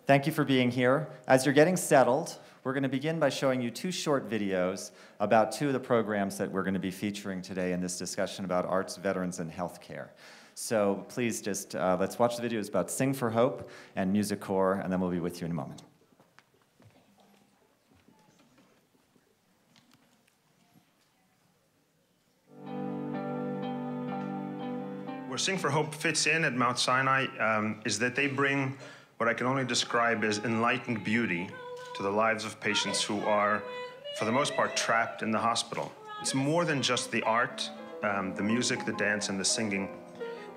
Thank you for being here. As you're getting settled, we're going to begin by showing you two short videos about two of the programs that we're going to be featuring today in this discussion about arts, veterans, and healthcare. So please just, let's watch the videos about Sing for Hope and Music Corps, and then we'll be with you in a moment. Where Sing for Hope fits in at Mount Sinai is that they bring what I can only describe as enlightened beauty to the lives of patients who are, for the most part, trapped in the hospital. It's more than just the art, the music, the dance, and the singing.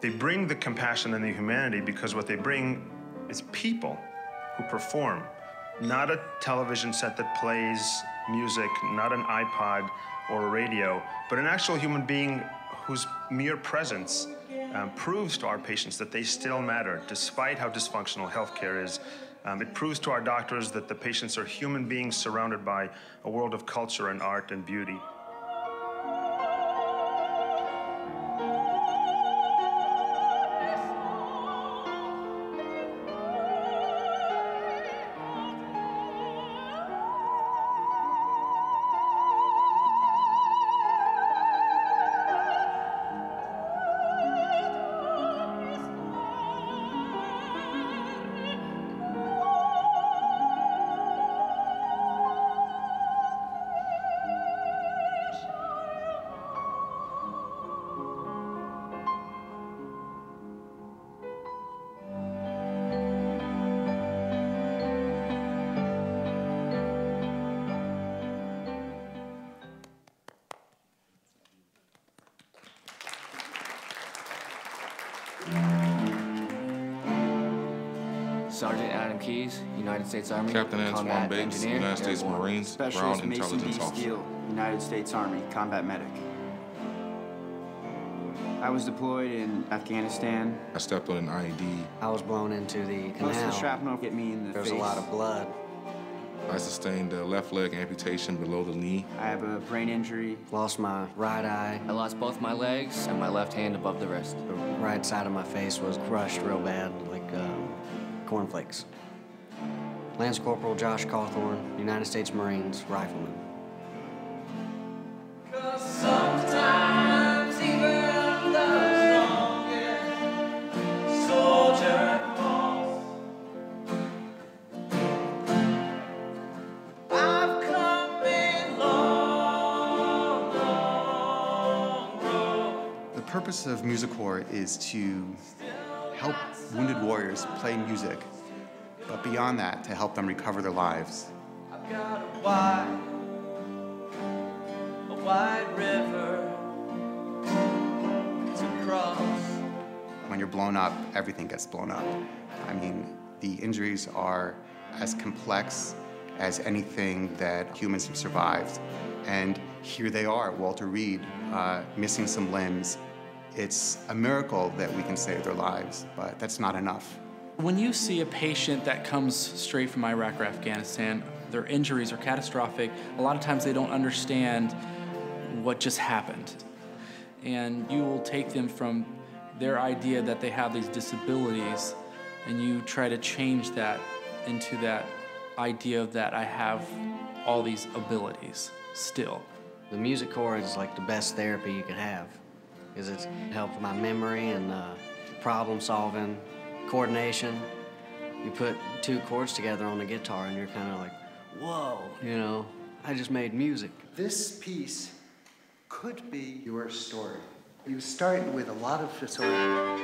They bring the compassion and the humanity because what they bring is people who perform. Not a television set that plays music, not an iPod or a radio, but an actual human being whose mere presence proves to our patients that they still matter, despite how dysfunctional healthcare is. It proves to our doctors that the patients are human beings surrounded by a world of culture and art and beauty. Sergeant Adam Keyes, United States Army. Captain Antoine Bates, Engineer, United States Airborne. Marines, Specialist Ground Mason Intelligence D. Officer. Steele, United States Army, combat medic. I was deployed in Afghanistan. I stepped on an IED. I was blown into the canal. Most of the shrapnel hit me in the There was face. a lot of blood. I sustained a left leg amputation below the knee. I have a brain injury. Lost my right eye. I lost both my legs and my left hand above the wrist. The right side of my face was crushed real bad, like cornflakes. Lance Corporal Josh Cawthorn, United States Marines, rifleman. Sometimes even the strongest soldier falls. I've come a long, long road. The purpose of Music Corps is to help wounded warriors play music, but beyond that, to help them recover their lives. I've got a wide river to cross. When you're blown up, everything gets blown up. I mean, the injuries are as complex as anything that humans have survived. And here they are, Walter Reed, missing some limbs. It's a miracle that we can save their lives, but that's not enough. When you see a patient that comes straight from Iraq or Afghanistan, their injuries are catastrophic. A lot of times they don't understand what just happened. And you will take them from their idea that they have these disabilities, and you try to change that into that idea that I have all these abilities still. The Music Corps is like the best therapy you could have, because it helps my memory and problem solving, coordination. You put two chords together on the guitar and you're kind of like, whoa, you know, I just made music. This piece could be your story. You start with a lot of sort of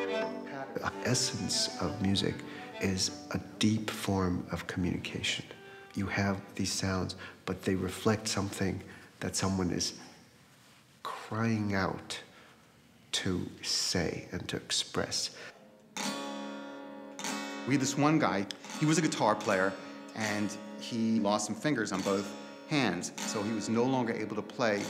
patterns. The essence of music is a deep form of communication. You have these sounds, but they reflect something that someone is crying out to say and to express. We had this one guy, he was a guitar player, and he lost some fingers on both hands, so he was no longer able to play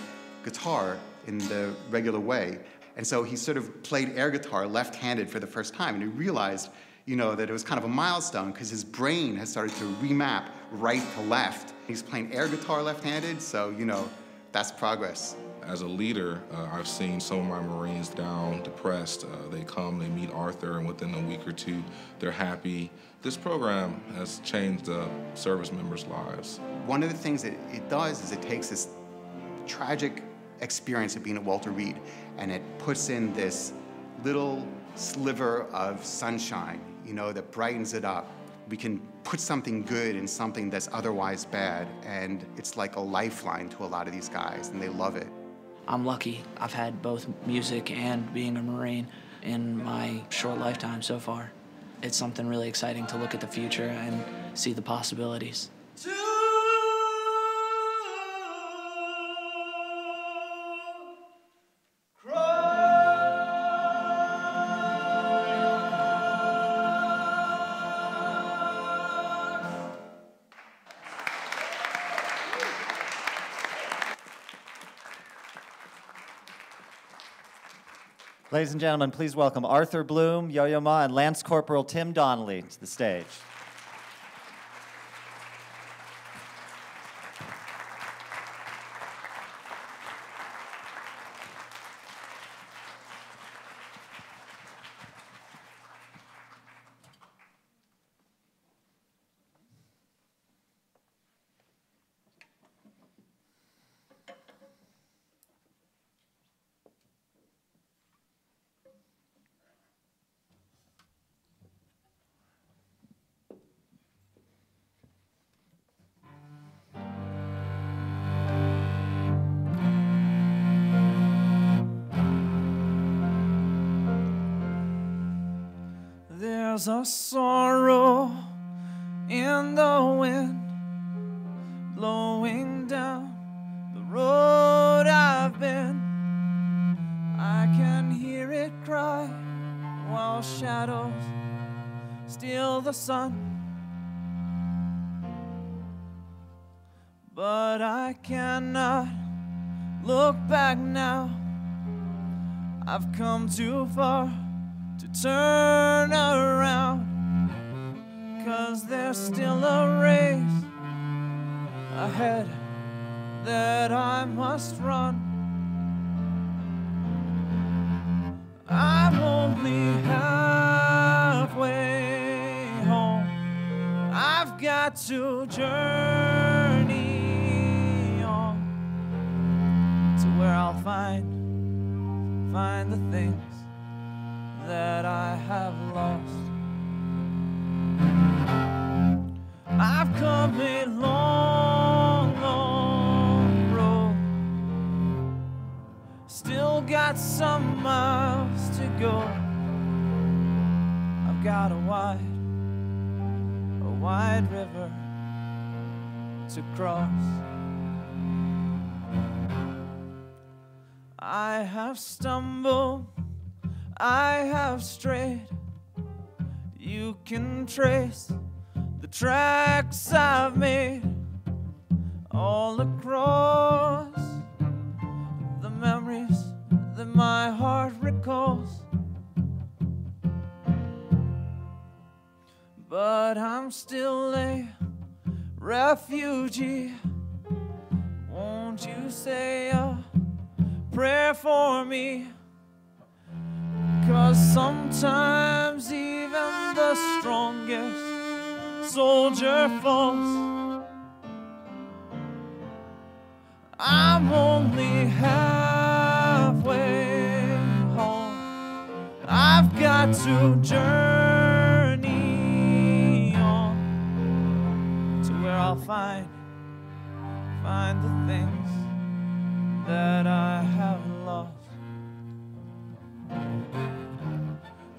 guitar in the regular way. And so he sort of played air guitar left-handed for the first time, and he realized, you know, that it was kind of a milestone because his brain has started to remap right to left. He's playing air guitar left-handed, so, you know, that's progress. As a leader, I've seen some of my Marines down, depressed. They come, they meet Arthur, and within a week or two, they're happy. This program has changed service members' lives. One of the things that it does is it takes this tragic experience of being at Walter Reed and it puts in this little sliver of sunshine, you know, that brightens it up. We can put something good in something that's otherwise bad, and it's like a lifeline to a lot of these guys, and they love it. I'm lucky. I've had both music and being a Marine in my short lifetime so far. It's something really exciting to look at the future and see the possibilities. Ladies and gentlemen, please welcome Arthur Bloom, Yo-Yo Ma, and Lance Corporal Tim Donley to the stage. There's a sorrow in the wind blowing down the road I've been. I can hear it cry while shadows steal the sun. But I cannot look back now. I've come too far to turn around, 'cause there's still a race ahead that I must run. I'm only halfway home. I've got to journey on to where I'll find the things that I have lost. I've come a long, long road. Still got some miles to go. I've got a wide river to cross. I have stumbled, I have strayed. You can trace the tracks I've made all across the memories that my heart recalls. But I'm still a refugee. Won't you say a prayer for me? 'Cause sometimes even the strongest soldier falls. I'm only halfway home. I've got to journey on to where I'll find the things that I have lost.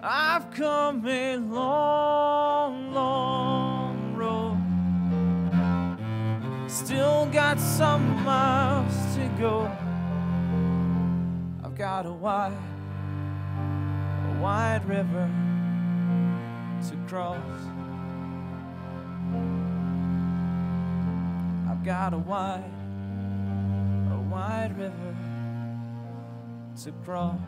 I've come a long, long road. Still got some miles to go. I've got a wide river to cross. I've got a wide river to cross.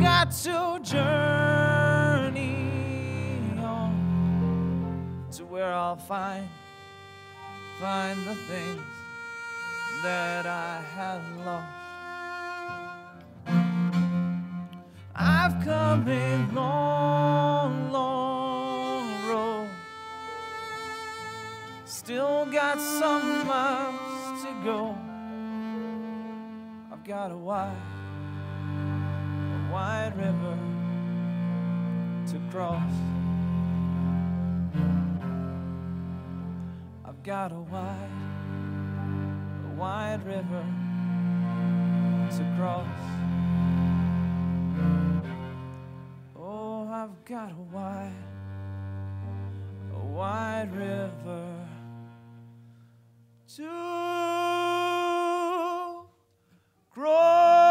got to journey on to where I'll find the things that I had lost. I've come a long, long road, still got some miles to go. I've got a wide river to cross. I've got a wide river to cross. Oh, I've got a wide river to cross.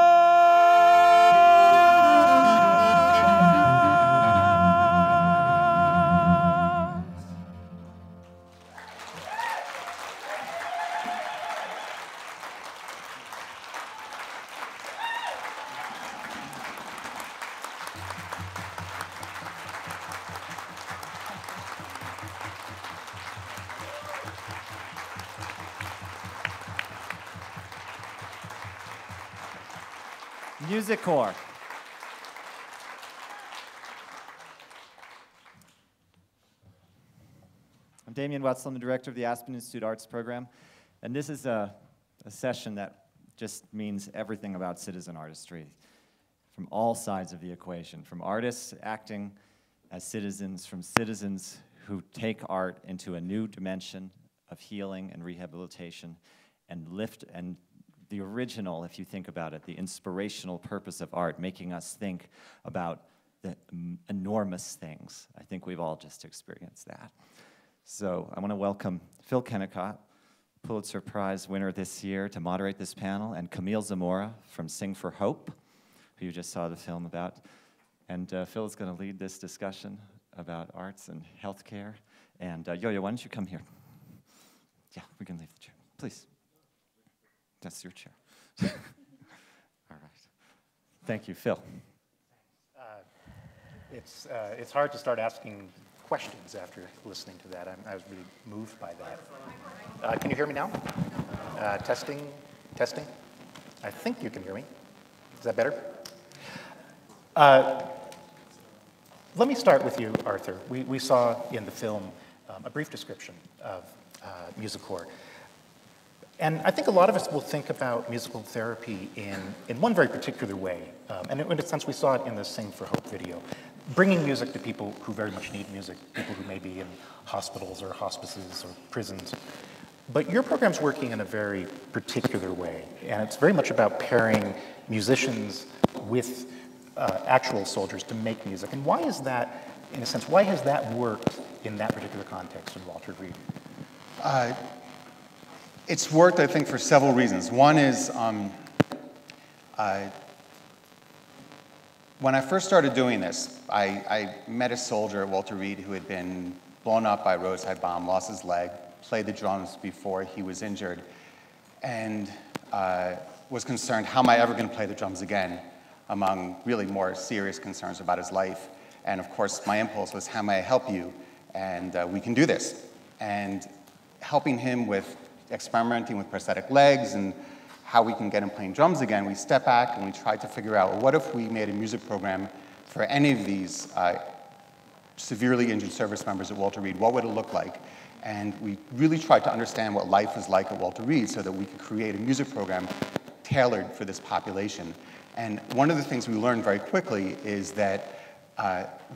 Music Corps. I'm Damian Wetzel, I'm the director of the Aspen Institute Arts Program, and this is a session that just means everything about citizen artistry from all sides of the equation, from artists acting as citizens, from citizens who take art into a new dimension of healing and rehabilitation and lift and the original, if you think about it, the inspirational purpose of art, making us think about the enormous things. I think we've all just experienced that. So I want to welcome Phil Kennicott, Pulitzer Prize winner this year, to moderate this panel, and Camille Zamora from Sing for Hope, who you just saw the film about. And Phil is going to lead this discussion about arts and healthcare. And Yo-Yo, why don't you come here? Yeah, we can leave the chair, please. That's your chair. All right. Thank you, Phil. It's hard to start asking questions after listening to that. I was really moved by that. Can you hear me now? Testing. I think you can hear me. Is that better? Let me start with you, Arthur. We saw in the film a brief description of Music Corps. And I think a lot of us will think about musical therapy in one very particular way. And in a sense, we saw it in the Sing for Hope video. Bringing music to people who very much need music, people who may be in hospitals or hospices or prisons. But your program's working in a very particular way. And it's very much about pairing musicians with actual soldiers to make music. And why is that, in a sense, why has that worked in that particular context in Walter Reed? It's worked, I think, for several reasons. One is when I first started doing this, I met a soldier at Walter Reed who had been blown up by a roadside bomb, lost his leg, played the drums before he was injured, and was concerned, how am I ever going to play the drums again, among really more serious concerns about his life. And of course, my impulse was, how may I help you? And we can do this. And helping him with experimenting with prosthetic legs and how we can get him playing drums again, we stepped back and we tried to figure out, well, what if we made a music program for any of these severely injured service members at Walter Reed? What would it look like? And we really tried to understand what life was like at Walter Reed so that we could create a music program tailored for this population. And one of the things we learned very quickly is that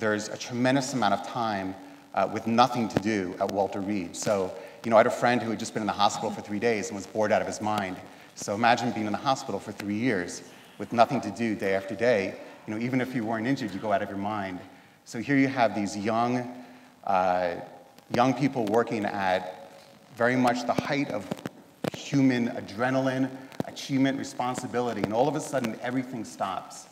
there's a tremendous amount of time with nothing to do at Walter Reed. So, you know, I had a friend who had just been in the hospital for 3 days and was bored out of his mind. So imagine being in the hospital for 3 years with nothing to do day after day. You know, even if you weren't injured, you go out of your mind. So here you have these young people working at very much the height of human adrenaline, achievement, responsibility, and all of a sudden everything stops.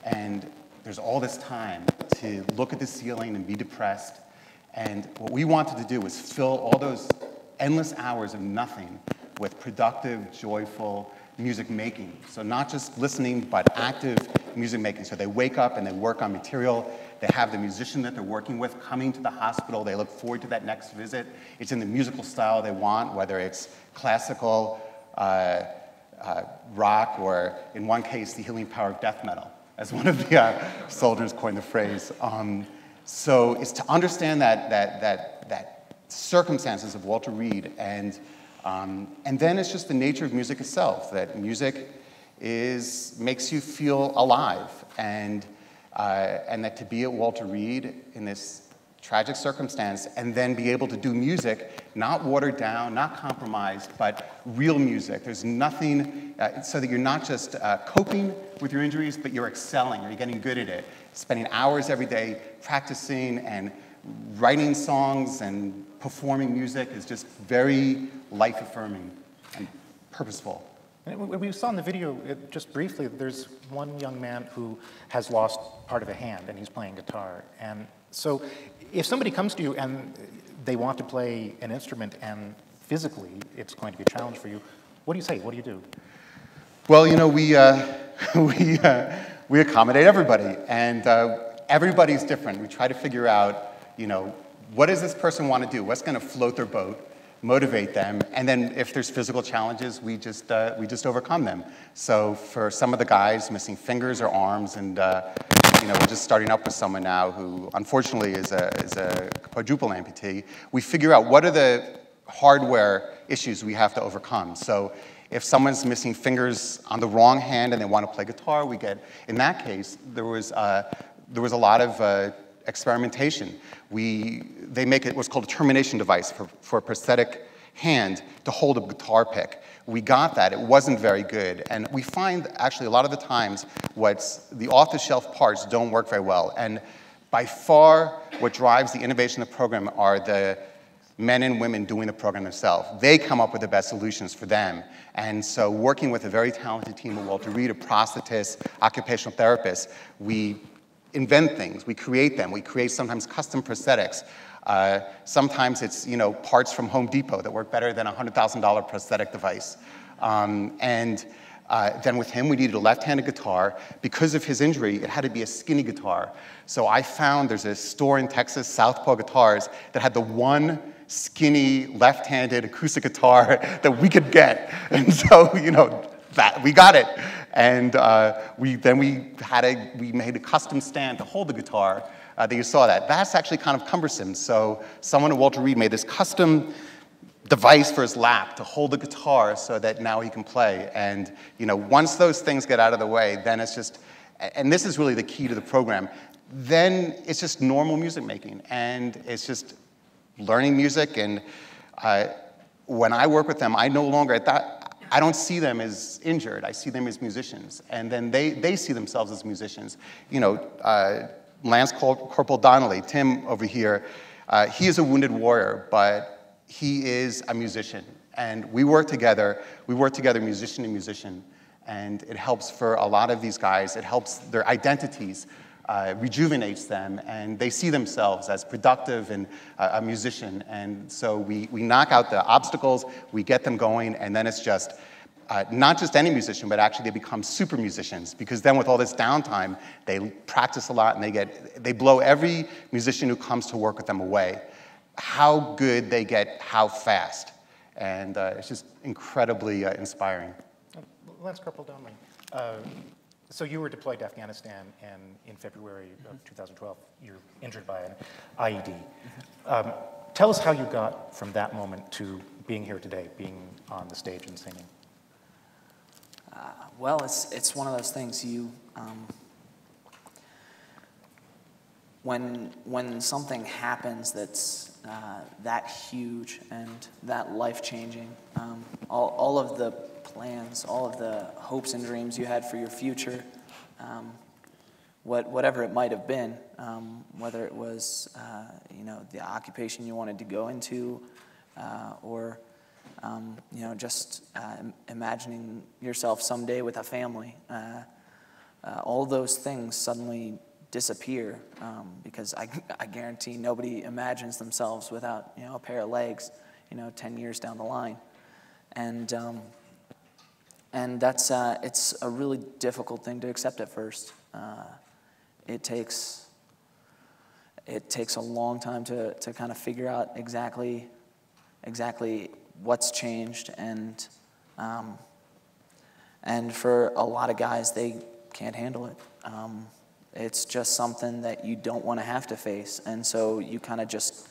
And there's all this time to look at the ceiling and be depressed. And what we wanted to do was fill all those endless hours of nothing with productive, joyful music making. So not just listening, but active music making. So they wake up and they work on material. They have the musician that they're working with coming to the hospital. They look forward to that next visit. It's in the musical style they want, whether it's classical, rock, or in one case, the healing power of death metal, as one of the soldiers coined the phrase. So it's to understand that circumstances of Walter Reed, and then it's just the nature of music itself, that music makes you feel alive, and that to be at Walter Reed in this tragic circumstance and then be able to do music, not watered down, not compromised, but real music. There's nothing, so that you're not just coping with your injuries, but you're excelling, you're getting good at it, spending hours every day practicing and writing songs and performing music is just very life-affirming and purposeful. We saw in the video, just briefly, there's one young man who has lost part of a hand and he's playing guitar. And so if somebody comes to you and they want to play an instrument and physically it's going to be a challenge for you, what do you say? What do you do? Well, you know, we accommodate everybody, and everybody's different. We try to figure out, you know, what does this person want to do? What's going to float their boat? Motivate them, and then if there's physical challenges, we just overcome them. So for some of the guys missing fingers or arms, and you know, we're just starting up with someone now who unfortunately is a quadruple amputee. We figure out what are the hardware issues we have to overcome. So if someone's missing fingers on the wrong hand and they want to play guitar, we get, in that case, there was a lot of experimentation. They make what's called a termination device for a prosthetic hand to hold a guitar pick. We got that. It wasn't very good. And we find, actually, a lot of the times, the off-the-shelf parts don't work very well. And by far, what drives the innovation of the program are the men and women doing the program themselves. They come up with the best solutions for them. And so working with a very talented team at Walter Reed, of prosthetists, occupational therapists, we invent things, we create them, we create sometimes custom prosthetics. Sometimes it's, you know, parts from Home Depot that work better than a $100,000 prosthetic device. Then with him, we needed a left-handed guitar. Because of his injury, it had to be a skinny guitar. So I found there's a store in Texas, Southpaw Guitars, that had the one skinny left-handed acoustic guitar that we could get. And so, you know, we got it. And we made a custom stand to hold the guitar that you saw that. That's actually kind of cumbersome. So someone at Walter Reed made this custom device for his lap to hold the guitar so that now he can play. And you know, once those things get out of the way, then it's just, and this is really the key to the program, then it's just normal music making. And it's just learning music. And when I work with them, I no longer, I don't see them as injured. I see them as musicians. And then they see themselves as musicians. You know, Lance Corporal Donley, Tim over here, he is a wounded warrior, but he is a musician. And we work together musician to musician. And it helps for a lot of these guys. It helps their identities, rejuvenates them, and they see themselves as productive and a musician. And so we knock out the obstacles, we get them going, and then it's just not just any musician, but actually they become super musicians, because then with all this downtime, they practice a lot and they blow every musician who comes to work with them away. How good they get, how fast. And it's just incredibly inspiring. Lance Corporal Donley, so you were deployed to Afghanistan, and in February of 2012, you're injured by an IED. Tell us how you got from that moment to being here today, being on the stage and singing. Well, it's one of those things when something happens that's that huge and that life-changing, all of the plans, all of the hopes and dreams you had for your future, whatever it might have been, whether it was you know, the occupation you wanted to go into, or you know, just imagining yourself someday with a family, all those things suddenly disappear, because I guarantee nobody imagines themselves without, you know, a pair of legs, you know, 10 years down the line. And that's it's a really difficult thing to accept at first. it takes a long time to kind of figure out exactly what's changed, and for a lot of guys, they can't handle it. It's just something that you don't want to have to face, and so you kind of just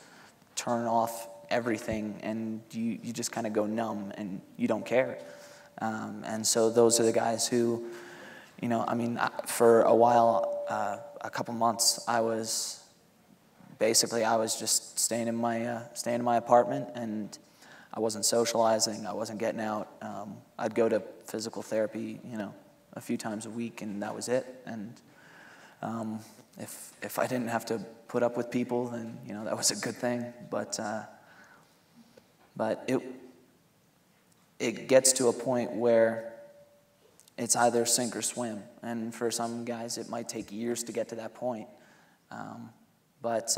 turn off everything, and you just kind of go numb, and you don't care. And so those are the guys who, you know, I mean, for a while, a couple months, I was just staying in my apartment, and I wasn't socializing, I wasn't getting out. I'd go to physical therapy, you know, a few times a week, and that was it. And if I didn't have to put up with people, then, you know, that was a good thing. But it gets to a point where it's either sink or swim. And for some guys, it might take years to get to that point. But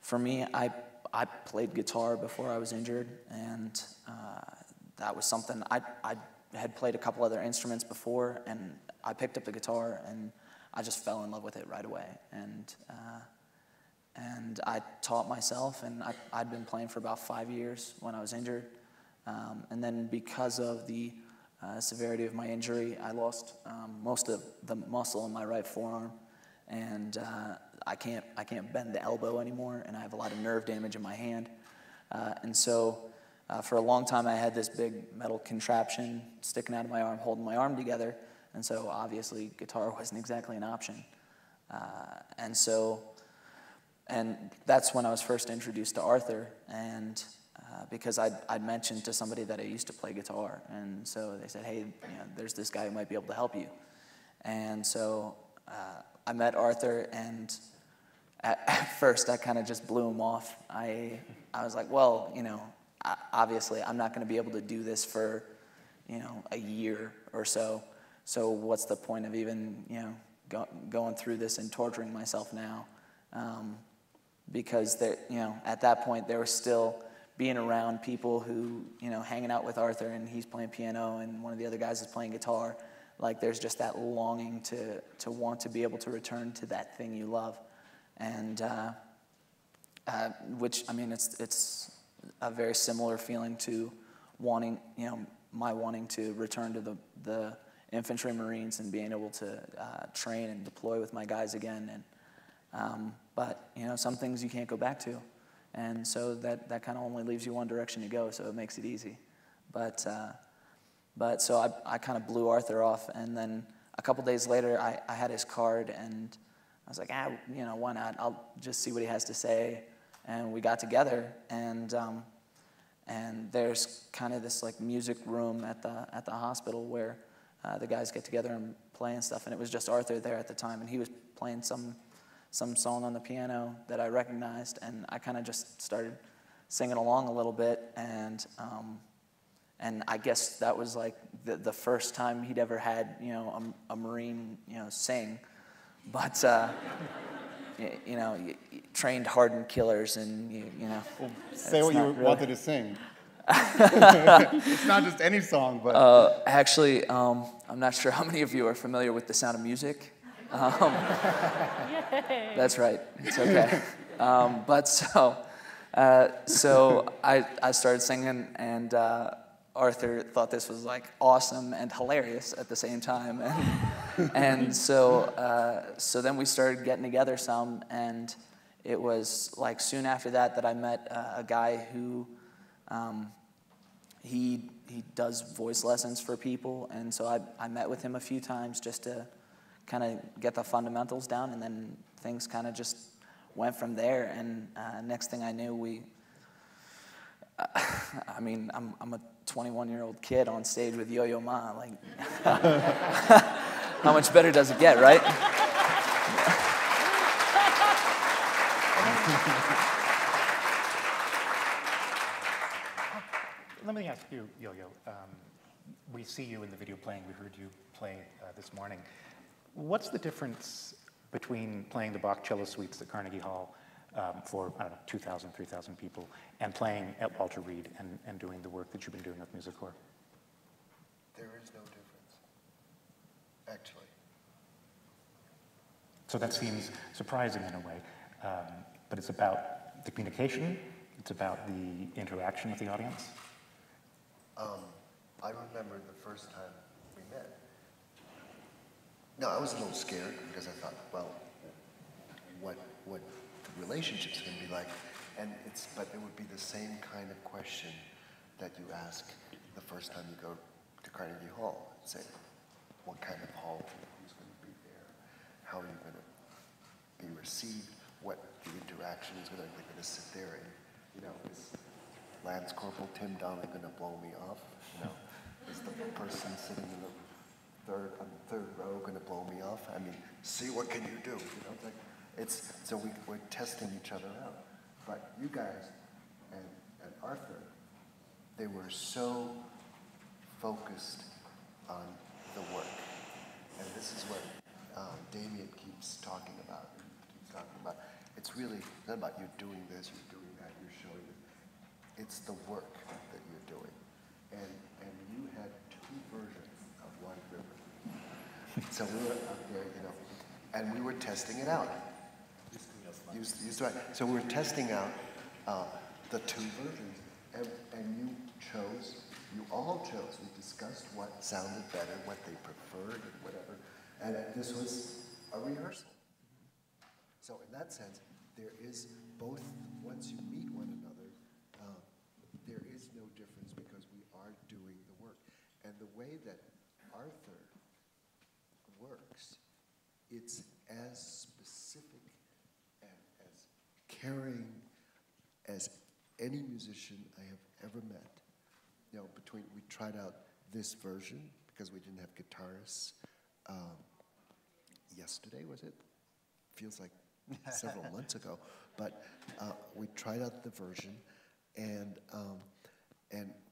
for me, I played guitar before I was injured, and that was something I had played a couple other instruments before, and I picked up the guitar, and I just fell in love with it right away. And I taught myself, and I'd been playing for about 5 years when I was injured. And then because of the severity of my injury, I lost most of the muscle in my right forearm, and I can't bend the elbow anymore, and I have a lot of nerve damage in my hand. And so for a long time, I had this big metal contraption sticking out of my arm, holding my arm together, and so obviously guitar wasn't exactly an option. And that's when I was first introduced to Arthur, and because I'd mentioned to somebody that I used to play guitar, and so they said, hey, you know, there's this guy who might be able to help you. And so I met Arthur, and at first I kind of just blew him off. I was like, well, you know, obviously I'm not going to be able to do this for, you know, a year or so. So what's the point of even, you know, going through this and torturing myself now? Because you know, at that point there was still being around people who, you know, hanging out with Arthur, and he's playing piano, and one of the other guys is playing guitar. Like, there's just that longing to want to be able to return to that thing you love, and which, I mean, it's a very similar feeling to wanting, you know, my wanting to return to the infantry Marines and being able to train and deploy with my guys again. And but, you know, some things you can't go back to, and so that kind of only leaves you one direction to go, so it makes it easy. But so I kind of blew Arthur off, and then a couple days later, I had his card, and I was like, you know, why not? I'll just see what he has to say. And we got together, and there's kind of this like music room at the hospital where the guys get together and play and stuff. And it was just Arthur there at the time, and he was playing some song on the piano that I recognized, and I kind of just started singing along a little bit, and I guess that was like the first time he'd ever had, you know, a Marine, you know, sing. But you know, trained hardened killers, and you know. Well, say what you really wanted to sing. It's not just any song, but actually, I'm not sure how many of you are familiar with The Sound of Music. That's right. It's okay. But so I started singing, and Arthur thought this was like awesome and hilarious at the same time, and so then we started getting together some, and it was like soon after that I met a guy who he does voice lessons for people, and so I met with him a few times just to kind of get the fundamentals down, and then things kind of just went from there. And next thing I knew, I mean, I'm a 21-year-old kid on stage with Yo-Yo Ma. Like, how much better does it get, right? Let me ask you, Yo-Yo. We see you in the video playing. We heard you play this morning. What's the difference between playing the Bach cello suites at Carnegie Hall for, I don't know, 2,000, 3,000 people, and playing at Walter Reed and doing the work that you've been doing with Music Corps? There is no difference, actually. So that seems surprising in a way, but it's about the communication, it's about the interaction with the audience. I remember the first time we met. No, I was a little scared because I thought, well, what the relationship's going to be like, but it would be the same kind of question that you ask the first time you go to Carnegie Hall. Say, what kind of hall? Who's going to be there? How are you going to be received? What the interaction is going to be? Going to sit there and, you know, is Lance Corporal Tim Donley going to blow me off? You know, is the person sitting in the third row going to blow me off? I mean, see, what can you do? You know, like so we're testing each other out. But you guys and Arthur, they were so focused on the work, and this is what Damien keeps talking about. It's really not about you doing this, you're doing that, you're showing it. It's the work that you're doing, and you had two versions of One River. So we were up there, you know, and we were testing it out. So we were testing out the two versions, and you all chose. We discussed what sounded better, what they preferred, and whatever. And this was a rehearsal. So in that sense, there is both, once you meet one another, there is no difference because we are doing the work. And the way that Arthur works, it's as specific and as caring as any musician I have ever met. You know, we tried out this version because we didn't have guitarists yesterday, was it? Feels like several months ago, but we tried out the version, and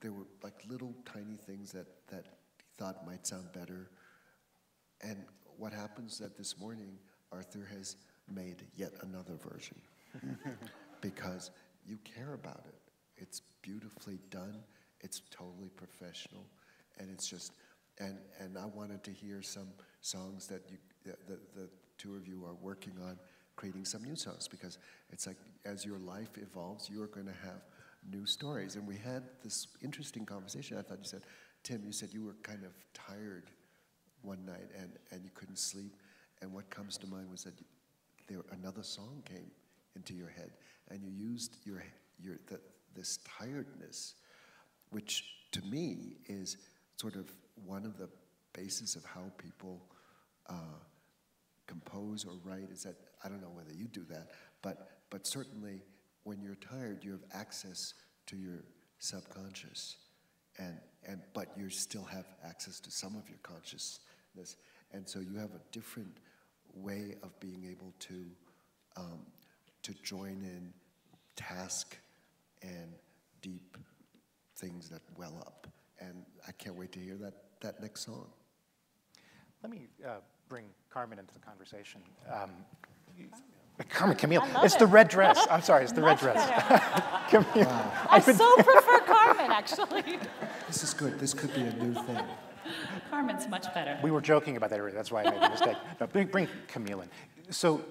there were like little tiny things that he thought might sound better. And what happens that this morning, Arthur has made yet another version because you care about it. It's beautifully done. It's totally professional, and it's just, and I wanted to hear some songs that the two of you are working on, creating some new songs, because it's like as your life evolves, you're going to have new stories. And we had this interesting conversation. I thought you said, Tim, you said you were kind of tired one night and you couldn't sleep, and what comes to mind was that another song came into your head, and you used this tiredness, which to me is sort of one of the basis of how people compose or write. Is that, I don't know whether you do that, but certainly when you're tired, you have access to your subconscious, but you still have access to some of your consciousness, and so you have a different way of being able to join in task and deep things that well up. And I can't wait to hear that next song. Let me bring Carmen into the conversation. Camille, it's the red dress. I'm sorry, it's the red dress. Camille. Wow. I so prefer Carmen, actually. This is good. This could be a new thing. Carmen's much better. We were joking about that earlier. That's why I made the mistake. No, bring Camille in. So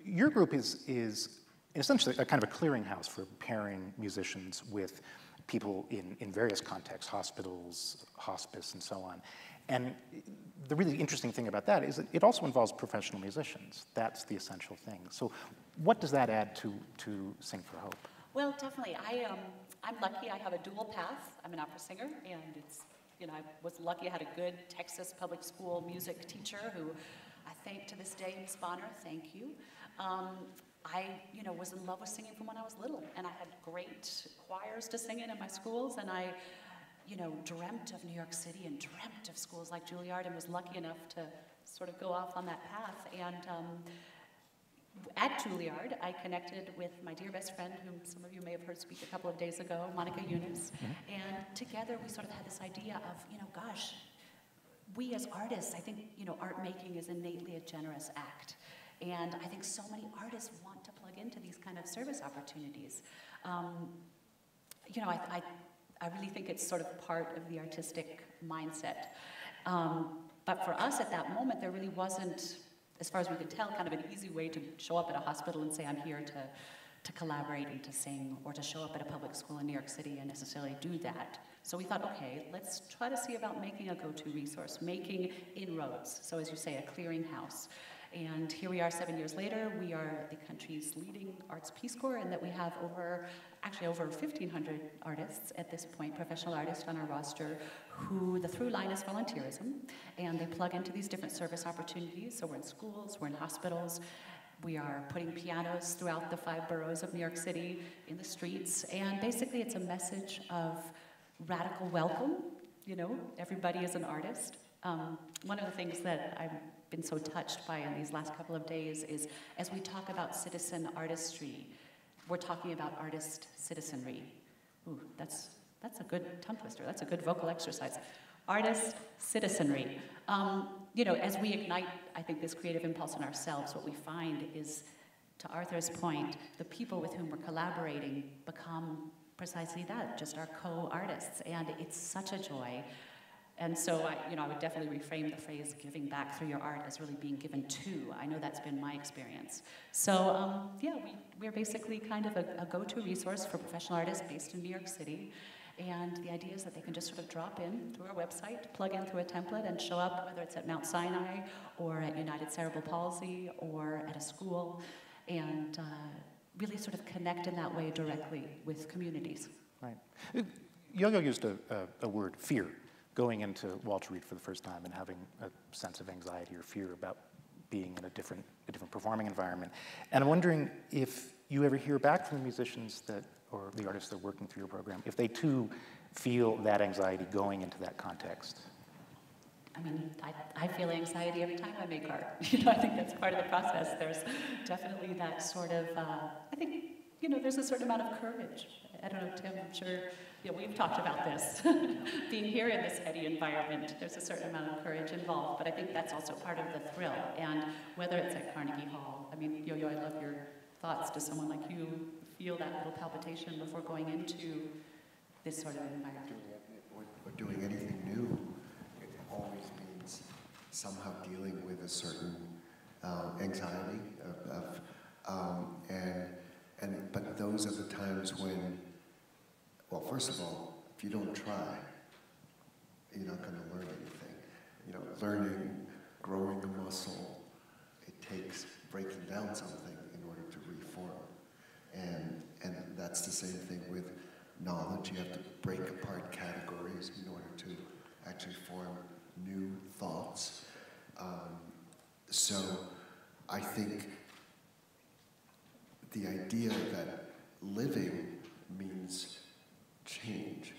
your group is essentially a kind of a clearinghouse for pairing musicians with people in various contexts, hospitals, hospice, and so on. And the really interesting thing about that is that it also involves professional musicians. That's the essential thing. So what does that add to Sing for Hope? Well, definitely. I'm lucky. I have a dual path. I'm an opera singer, and it's, you know, I was lucky I had a good Texas public school music teacher who I thank to this day, Miss Bonner, thank you. I, you know, was in love with singing from when I was little, and I had great choirs to sing in my schools, and I, you know, dreamt of New York City and dreamt of schools like Juilliard, and was lucky enough to sort of go off on that path. And at Juilliard, I connected with my dear best friend, whom some of you may have heard speak a couple of days ago, Monica Eunice, and together we sort of had this idea of, you know, gosh, we as artists, I think, you know, art making is innately a generous act. And I think so many artists want to plug into these kind of service opportunities. You know, I really think it's sort of part of the artistic mindset. But for us at that moment, there really wasn't as far as we could tell, kind of an easy way to show up at a hospital and say, I'm here to collaborate and to sing, or to show up at a public school in New York City and necessarily do that. So we thought, okay, let's try to see about making a go-to resource, making inroads. So as you say, a clearinghouse. And here we are 7 years later. We are the country's leading arts Peace Corps, in that we have over 1,500 artists at this point, professional artists on our roster, who the through line is volunteerism, and they plug into these different service opportunities. So we're in schools, we're in hospitals, we are putting pianos throughout the 5 boroughs of New York City, in the streets, and basically it's a message of radical welcome. You know, everybody is an artist. One of the things that I've been so touched by in these last couple of days is, as we talk about citizen artistry, we're talking about artist citizenry. Ooh, that's a good tongue twister. That's a good vocal exercise. Artist citizenry. You know, as we ignite, I think, this creative impulse in ourselves, what we find is, to Arthur's point, the people with whom we're collaborating become precisely that, just our co-artists, and it's such a joy. And so I would definitely reframe the phrase "giving back through your art" as really being given to. I know that's been my experience. So yeah, we're basically kind of a go-to resource for professional artists based in New York City. And the idea is that they can just sort of drop in through our website, plug in through a template, and show up, whether it's at Mount Sinai or at United Cerebral Palsy or at a school, and really sort of connect in that way directly with communities. Right. Yo-Yo used a word, fear, going into Walter Reed for the first time and having a sense of anxiety or fear about being in a different performing environment. And I'm wondering if you ever hear back from the musicians or the artists that are working through your program, if they too feel that anxiety going into that context. I mean, I feel anxiety every time I make art. You know, I think that's part of the process. There's definitely that sort of, I think, you know, there's a certain amount of courage. I don't know, Tim, I'm sure, you know, we've talked about this. Being here in this heady environment, there's a certain amount of courage involved, but I think that's also part of the thrill. And whether it's at Carnegie Hall, I mean, Yo-Yo, I love your thoughts. Does someone like you feel that little palpitation before going into this sort of environment? Or doing anything new, it always means somehow dealing with a certain anxiety but those are the times when, well, first of all, if you don't try, you're not going to learn anything. You know, learning, growing a muscle, it takes breaking down something in order to reform. And that's the same thing with knowledge. You have to break apart categories in order to actually form new thoughts. So I think the idea that living means change,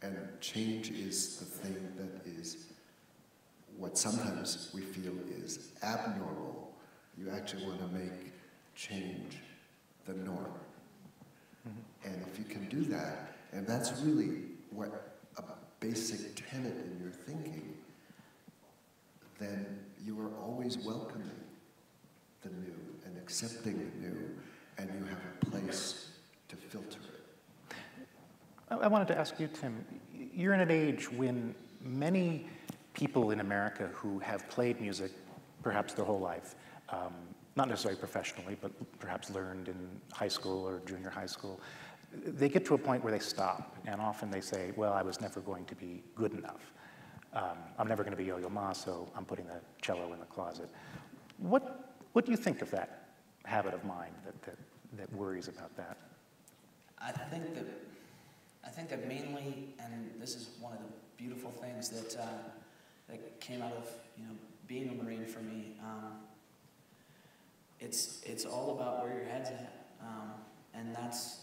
and change is the thing that is what sometimes we feel is abnormal. You actually want to make change the norm. Mm-hmm. And if you can do that, and that's really what a basic tenet in your thinking, then you are always welcoming the new and accepting the new, and you have a place to filter it. I wanted to ask you, Tim, you're in an age when many people in America who have played music perhaps their whole life, not necessarily professionally, but perhaps learned in high school or junior high school, they get to a point where they stop, and often they say, well, I was never going to be good enough. I'm never going to be Yo-Yo Ma, so I'm putting the cello in the closet. What do you think of that habit of mind that worries about that? I think that mainly, and this is one of the beautiful things that came out of being a Marine for me. It's all about where your head's at, and that's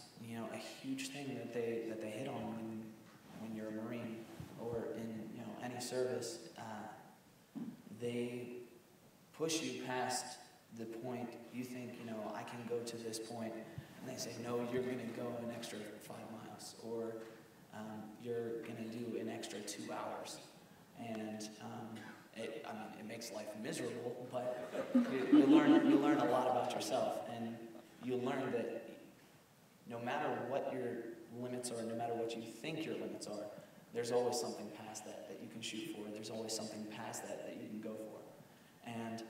a huge thing that they hit on when you're a Marine or in any service. They push you past the point you think I can go to this point, and they say no, you're going to go an extra 5 miles, or you're going to do an extra 2 hours, and it makes life miserable, but you learn a lot about yourself, and you learn that no matter what your limits are, no matter what you think your limits are, there's always something past that you can shoot for. There's always something past that you can go for. And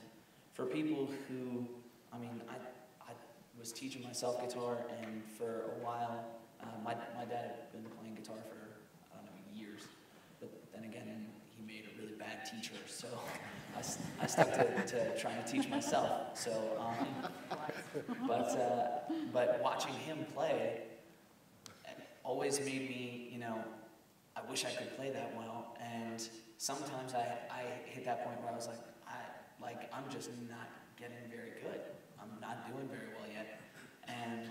for people who, I mean, I was teaching myself guitar, and for a while, my dad had been playing guitar for, I don't know, years. But then again, he made a really bad teacher, so I stuck to trying to teach myself. So, but watching him play always made me, you know, I wish I could play that well. And sometimes I hit that point where I was like, I'm just not getting very good. I'm not doing very well yet. And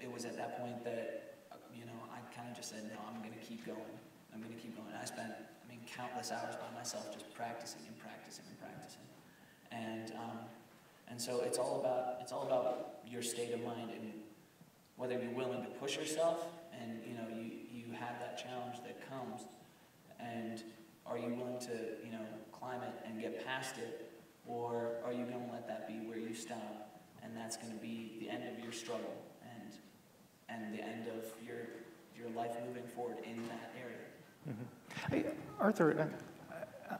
it was at that point that, you know, I kind of just said, no, I'm going to keep going. I'm going to keep going. I spent, I mean, countless hours by myself just practicing and practicing and practicing. And so it's all about your state of mind and whether you're willing to push yourself and, you know, you have that challenge that comes, and are you willing to, you know, climb it and get past it, or are you going to let that be where you stop, and that's going to be the end of your struggle and the end of your life moving forward in that area. Mm-hmm. Hey, Arthur,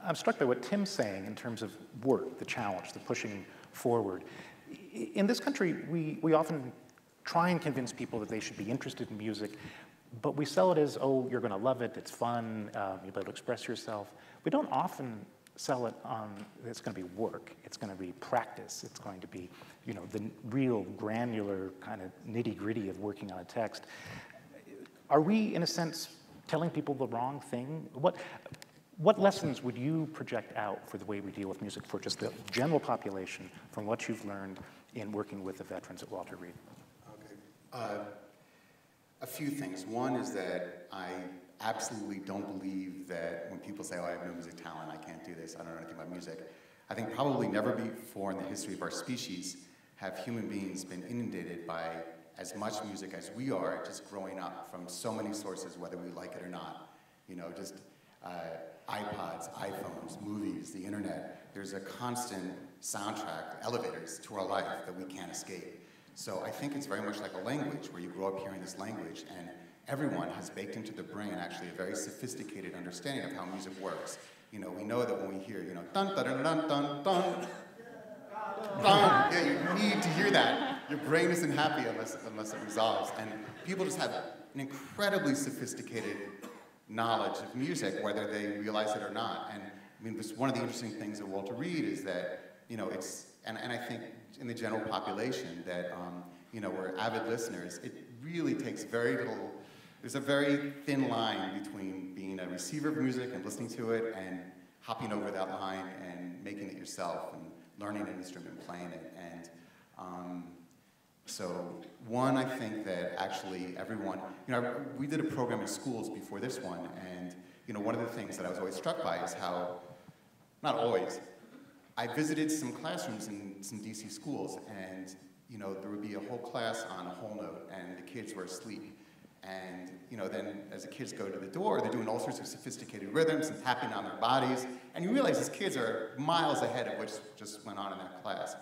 I'm struck by what Tim's saying in terms of work, the challenge, the pushing forward. In this country, we often try and convince people that they should be interested in music, but we sell it as, oh, you're going to love it, it's fun, you'll be able to express yourself. We don't often sell it on, it's going to be work, it's going to be practice, it's going to be, you know, the real granular kind of nitty-gritty of working on a text. Are we, in a sense, telling people the wrong thing? What lessons would you project out for the way we deal with music for just the general population from what you've learned in working with the veterans at Walter Reed? Okay. A few things. One is that I absolutely don't believe that when people say, oh, I have no music talent, I can't do this, I don't know anything about music. I think probably never before in the history of our species have human beings been inundated by as much music as we are just growing up from so many sources, whether we like it or not. You know, just iPods, iPhones, movies, the internet. There's a constant soundtrack, elevators to our life that we can't escape. So I think it's very much like a language where you grow up hearing this language, and everyone has baked into the brain actually a very sophisticated understanding of how music works. You know, we know that when we hear, you know, dun dun dun dun dun dun, dun, yeah, you need to hear that. Your brain isn't happy unless it resolves. And people just have an incredibly sophisticated knowledge of music, whether they realize it or not. And I mean, one of the interesting things at Walter Reed is that, you know, it's, and I think in the general population that, you know, we're avid listeners, it really takes very little, there's a very thin line between being a receiver of music and listening to it and hopping over that line and making it yourself and learning an instrument, playing it. And so one, I think that actually everyone, you know, we did a program in schools before this one, and, you know, one of the things that I was always struck by is how, not always, I visited some classrooms in some DC schools, and, you know, there would be a whole class on a whole note, and the kids were asleep. And, you know, then as the kids go to the door, they're doing all sorts of sophisticated rhythms and tapping on their bodies, and you realize these kids are miles ahead of what just went on in that class.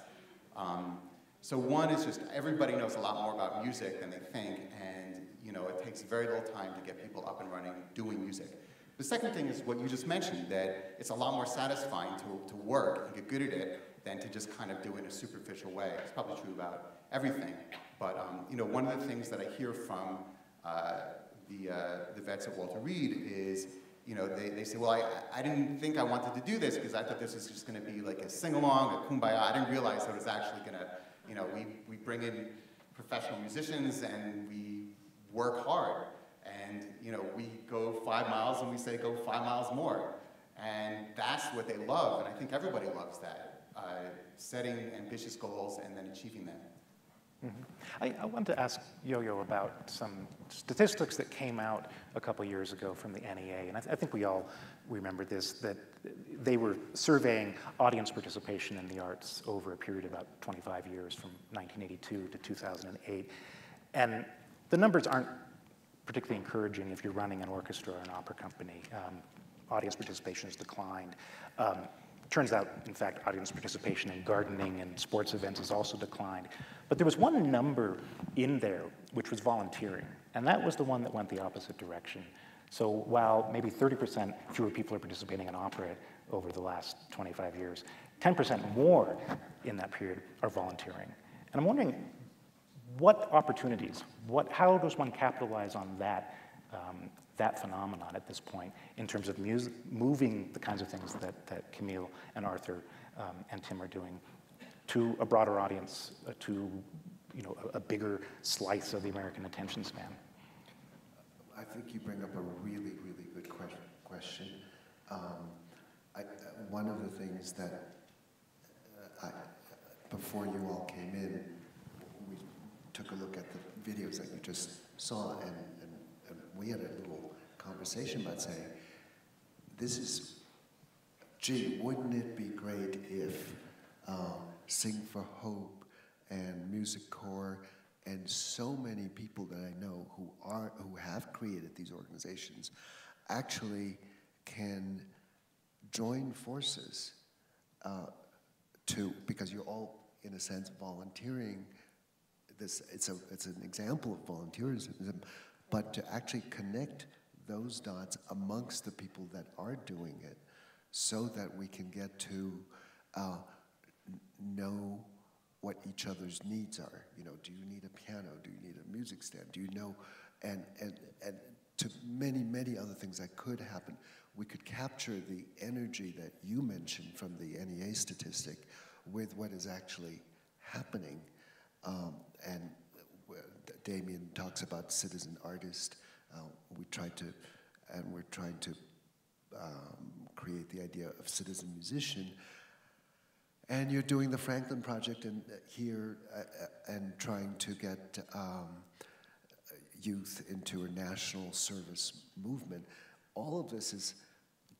So one is just everybody knows a lot more about music than they think, and, you know, it takes very little time to get people up and running doing music. The second thing is what you just mentioned, that it's a lot more satisfying to work and get good at it than to just kind of do it in a superficial way. It's probably true about everything. But, you know, one of the things that I hear from the vets at Walter Reed is, you know, they say, well, I didn't think I wanted to do this because I thought this was just going to be like a sing-along, a kumbaya. I didn't realize that it was actually going to, you know, we bring in professional musicians and we work hard. And, you know, we go 5 miles and we say go 5 miles more. And that's what they love, and I think everybody loves that, setting ambitious goals and then achieving them. Mm-hmm. I wanted to ask Yo-Yo about some statistics that came out a couple years ago from the NEA, and I think we all remember this, that they were surveying audience participation in the arts over a period of about 25 years, from 1982 to 2008. And the numbers aren't particularly encouraging if you're running an orchestra or an opera company. Audience participation has declined. Turns out, in fact, audience participation in gardening and sports events has also declined. But there was one number in there which was volunteering, and that was the one that went the opposite direction. So while maybe 30% fewer people are participating in opera over the last 25 years, 10% more in that period are volunteering. And I'm wondering, what opportunities, how does one capitalize on that, that phenomenon at this point in terms of moving the kinds of things that Camille and Arthur and Tim are doing to a broader audience, to a bigger slice of the American attention span? I think you bring up a really, really good question. One of the things that before you all came in, we took a look at the videos that you just saw, and we had a little conversation about saying, gee, wouldn't it be great if Sing for Hope and Music Corps and so many people that I know who have created these organizations actually can join forces because you're all, in a sense, volunteering. It's an example of volunteerism, but to actually connect those dots amongst the people that are doing it, so that we can get to know what each other's needs are. Do you need a piano? Do you need a music stand? Do you know? And to many, many other things that could happen. We could capture the energy that you mentioned from the NEA statistic with what is actually happening. And Damien talks about citizen artist. We're trying to create the idea of citizen musician. And you're doing the Franklin Project here and trying to get youth into a national service movement. All of this is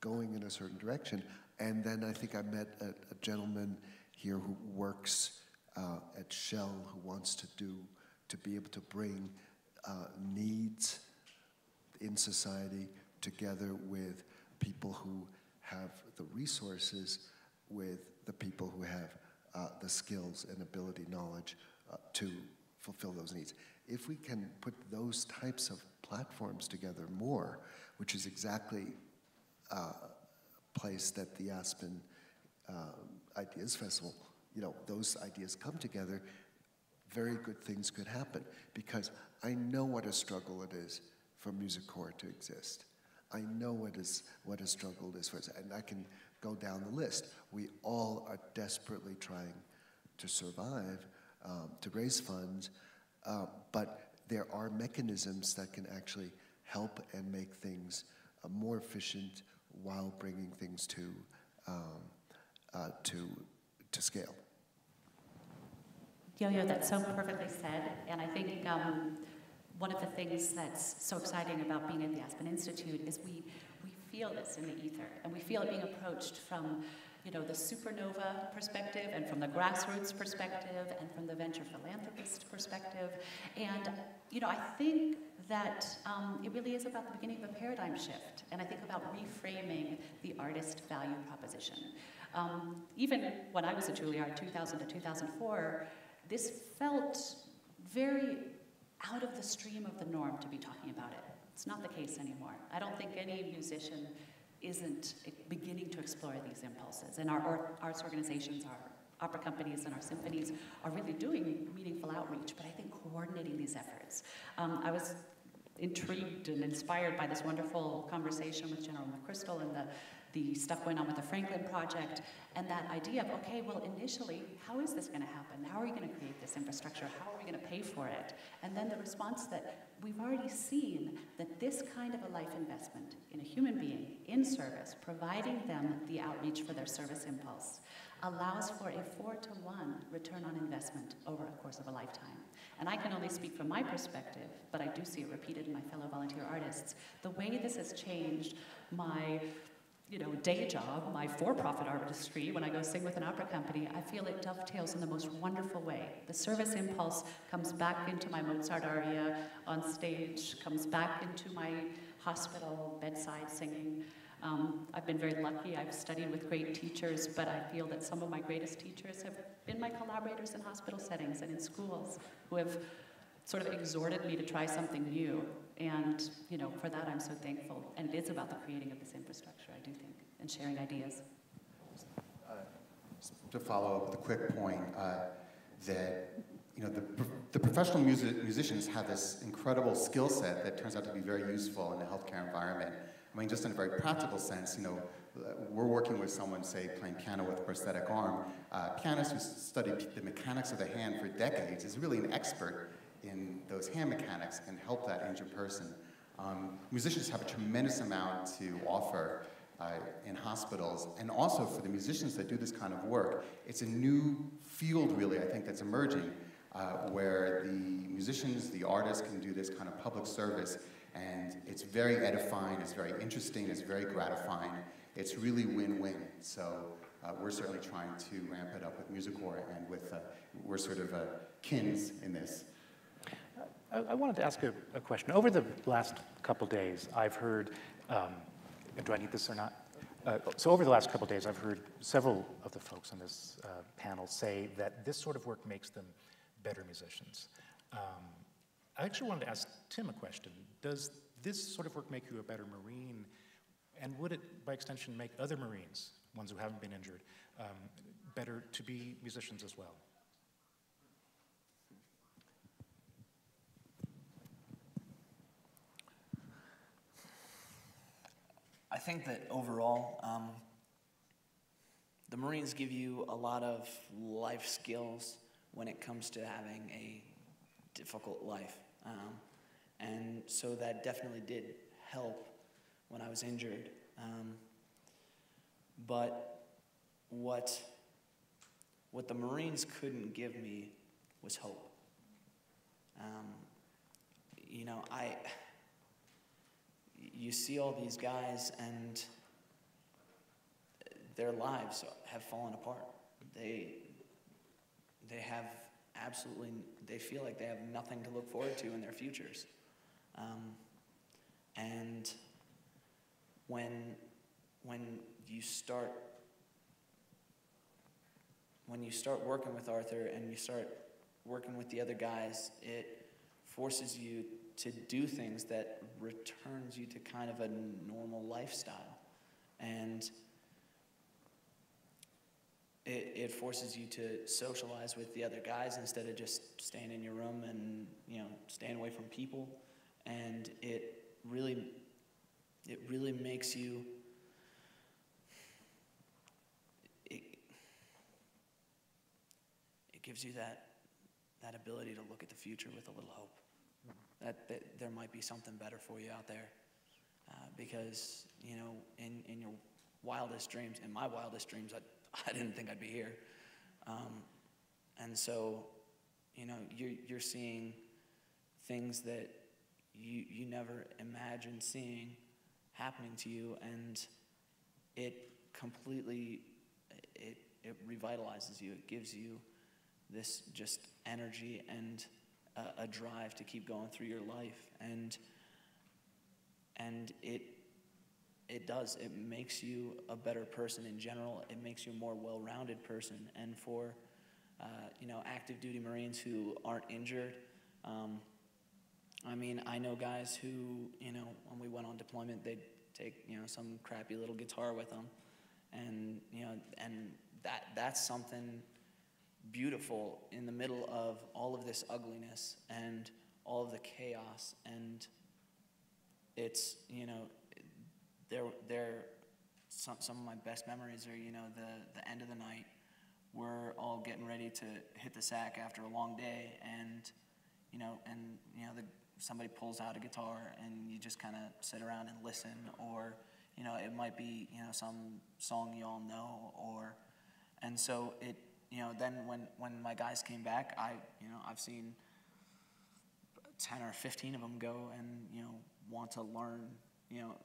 going in a certain direction. And then I think I met a gentleman here who works at Shell, who wants to be able to bring needs in society together with people who have the resources, with the people who have the skills and ability, knowledge to fulfill those needs. If we can put those types of platforms together more, which is exactly a place that the Aspen Ideas Festival, those ideas come together, very good things could happen. Because I know what a struggle it is for Music Corps to exist. I know what a struggle it is for us, and I can go down the list. We all are desperately trying to survive, to raise funds, but there are mechanisms that can actually help and make things more efficient while bringing things to scale. Yo-Yo, that's so perfectly said, and I think one of the things that's so exciting about being at the Aspen Institute is we feel this in the ether, and we feel it being approached from the supernova perspective, and from the grassroots perspective, and from the venture philanthropist perspective. And I think that it really is about the beginning of a paradigm shift, and I think about reframing the artist value proposition. Even when I was at Juilliard, 2000 to 2004, this felt very out of the stream of the norm to be talking about it. It's not the case anymore. I don't think any musician isn't beginning to explore these impulses. And our arts organizations, our opera companies, and our symphonies are really doing meaningful outreach, but I think coordinating these efforts. I was intrigued and inspired by this wonderful conversation with General McChrystal and the stuff going on with the Franklin Project, and that idea of, okay, well, initially, how is this going to happen? How are we going to create this infrastructure? How are we going to pay for it? And then the response that we've already seen that this kind of a life investment in a human being in service, providing them the outreach for their service impulse, allows for a 4-to-1 return on investment over a course of a lifetime. And I can only speak from my perspective, but I do see it repeated in my fellow volunteer artists. The way this has changed my day job, my for-profit artistry, when I go sing with an opera company, I feel it dovetails in the most wonderful way. The service impulse comes back into my Mozart aria on stage, comes back into my hospital bedside singing. I've been very lucky. I've studied with great teachers, but I feel that some of my greatest teachers have been my collaborators in hospital settings and in schools who have sort of exhorted me to try something new. And, for that I'm so thankful. And it is about the creating of this infrastructure, I do think, and sharing ideas. to follow up with a quick point that the professional musicians have this incredible skill set that turns out to be very useful in the healthcare environment. I mean, just in a very practical sense, we're working with someone, say, playing piano with a prosthetic arm. Pianist who's studied the mechanics of the hand for decades is really an expert in those hand mechanics and help that injured person. Musicians have a tremendous amount to offer in hospitals, and also for the musicians that do this kind of work. It's a new field, really, I think, that's emerging, where the musicians, the artists can do this kind of public service, and it's very edifying, it's very interesting, it's very gratifying. It's really win-win. So we're certainly trying to ramp it up with MusiCorps, and we're sort of kins in this. I wanted to ask a question. Over the last couple days, I've heard, do I need this or not? So over the last couple days, I've heard several of the folks on this panel say that this sort of work makes them better musicians. I actually wanted to ask Tim a question. Does this sort of work make you a better Marine? And would it, by extension, make other Marines, ones who haven't been injured, better to be musicians as well? I think that overall, the Marines give you a lot of life skills when it comes to having a difficult life. And so that definitely did help when I was injured. But what the Marines couldn't give me was hope. You see all these guys and their lives have fallen apart. They have absolutely, they feel like they have nothing to look forward to in their futures. And when you start working with Arthur and you start working with the other guys, it forces you to do things that returns you to kind of a normal lifestyle. And it forces you to socialize with the other guys instead of just staying in your room and staying away from people. And it really makes you, it gives you that ability to look at the future with a little hope. That there might be something better for you out there. Because, in your wildest dreams, in my wildest dreams, I didn't think I'd be here. And so, you're seeing things that you never imagined seeing happening to you, and it completely, it revitalizes you. It gives you this just energy and a drive to keep going through your life, and it does. It makes you a better person in general. It makes you a more well-rounded person. And for active duty Marines who aren't injured, I know guys who when we went on deployment, they'd take some crappy little guitar with them, and that's something beautiful in the middle of all of this ugliness and all of the chaos. And it's some of my best memories are the end of the night. We're all getting ready to hit the sack after a long day, and somebody pulls out a guitar and you just kind of sit around and listen, or it might be some song you all know, and so it. Then when my guys came back, I've seen 10 or 15 of them go and want to learn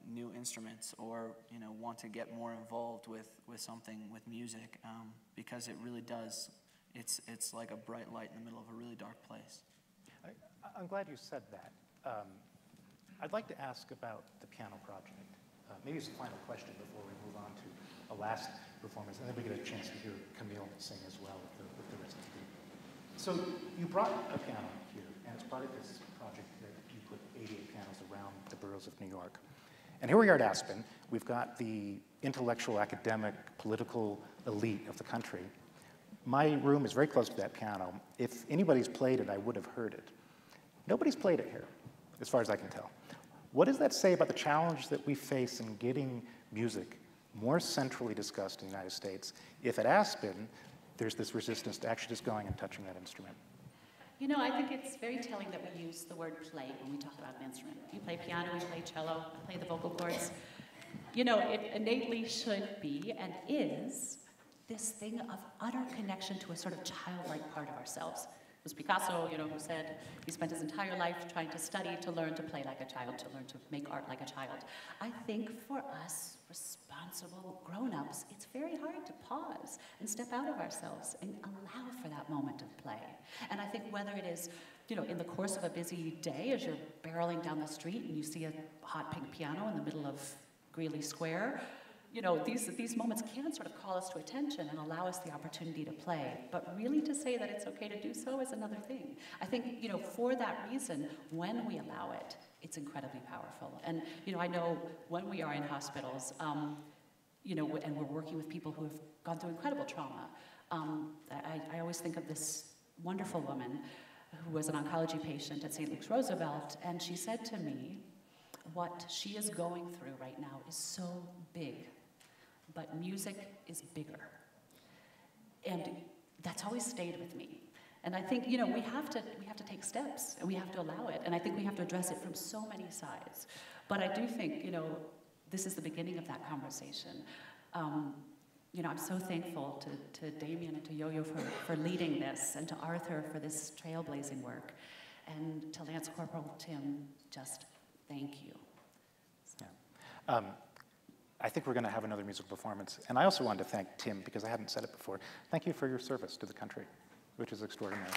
new instruments, or want to get more involved with something with music, because it really does. It's like a bright light in the middle of a really dark place. I'm glad you said that. I'd like to ask about the piano project. Maybe it's a final question before we move on to a last performance, and then we get a chance to hear Camille sing as well with the rest of the group. So you brought a piano here, and as part of this project that you put 88 pianos around the boroughs of New York. And here we are at Aspen. We've got the intellectual, academic, political elite of the country. My room is very close to that piano. If anybody's played it, I would have heard it. Nobody's played it here, as far as I can tell. What does that say about the challenge that we face in getting music more centrally discussed in the United States if at Aspen there's this resistance to actually just going and touching that instrument? You know, I think it's very telling that we use the word play when we talk about an instrument. You play piano, you play cello, I play the vocal cords. You know, it innately should be and is this thing of utter connection to a sort of childlike part of ourselves. It was Picasso, you know, who said he spent his entire life trying to study, to learn to play like a child, to learn to make art like a child. I think for us responsible grown-ups, it's very hard to pause and step out of ourselves and allow for that moment of play. And I think whether it is, you know, in the course of a busy day as you're barreling down the street and you see a hot pink piano in the middle of Greeley Square, you know, these moments can sort of call us to attention and allow us the opportunity to play. But really to say that it's okay to do so is another thing. I think, you know, for that reason, when we allow it, it's incredibly powerful. And, you know, I know when we are in hospitals, you know, and we're working with people who have gone through incredible trauma, I always think of this wonderful woman who was an oncology patient at St. Luke's Roosevelt, and she said to me, what she is going through right now is so big, but music is bigger. And that's always stayed with me. And I think, you know, we have to take steps, and we have to allow it, and I think we have to address it from so many sides. But I do think, you know, this is the beginning of that conversation. You know, I'm so thankful to Damien and to Yo-Yo for leading this, and to Arthur for this trailblazing work, and to Lance Corporal Tim, just thank you. Yeah. I think we're going to have another musical performance. And I also wanted to thank Tim, because I hadn't said it before. Thank you for your service to the country, which is extraordinary.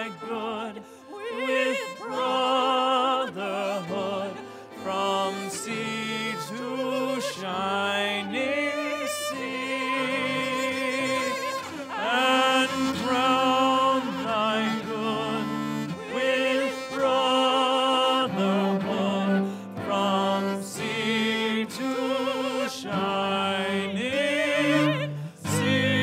thy good with brotherhood from sea to shining sea, and crown thy good with brotherhood from sea to shining sea.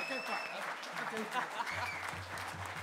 Okay, fine. Okay, fine.